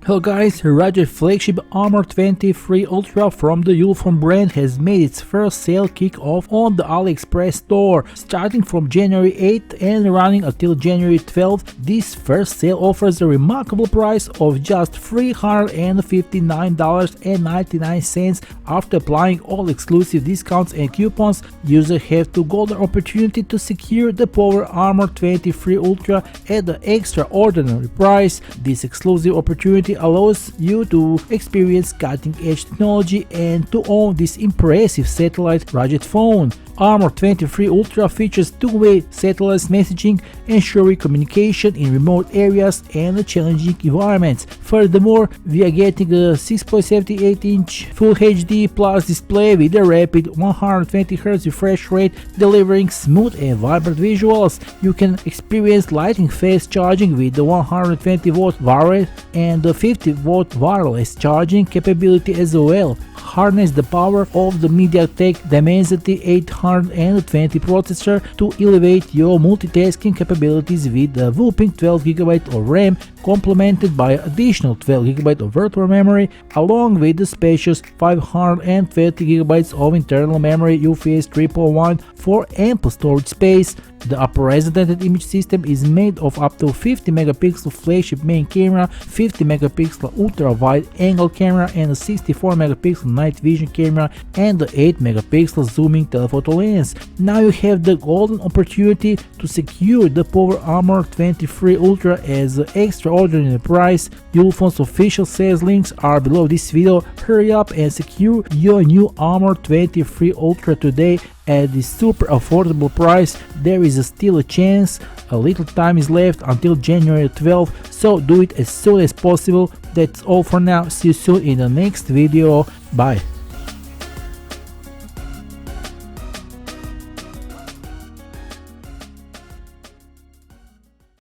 Hello guys, rugged flagship Armor 23 Ultra from the Ulefone brand has made its first sale kick-off on the AliExpress store. Starting from January 8th and running until January 12th, this first sale offers a remarkable price of just $359.99. After applying all exclusive discounts and coupons, users have the golden opportunity to secure the Power Armor 23 Ultra at the extraordinary price. This exclusive opportunity allows you to experience cutting-edge technology and to own this impressive satellite rugged phone. Armor 23 Ultra features two-way satellite messaging, ensuring communication in remote areas and challenging environments. Furthermore, we are getting a 6.78-inch Full HD Plus display with a rapid 120Hz refresh rate, delivering smooth and vibrant visuals. You can experience lightning-fast charging with the 120-watt wireless and the 50-watt wireless charging capability as well. Harness the power of the MediaTek Dimensity 820 processor to elevate your multitasking capabilities with a whopping 12GB of RAM, complemented by additional 12GB of virtual memory, along with the spacious 530GB of internal memory UFS 3.1 for ample storage space. The upper-represented image system is made of up to 50MP flagship main camera, 50MP ultra-wide angle camera, and a 64MP night vision camera, and the 8MP zooming telephoto lens. Now you have the golden opportunity to secure the Power Armor 23 Ultra as an extraordinary price. Ulefone's official sales links are below this video. Hurry up and secure your new Armor 23 Ultra today at this super affordable price. There is still a chance, a little time is left until January 12th, so do it as soon as possible. That's all for now, see you soon in the next video, bye.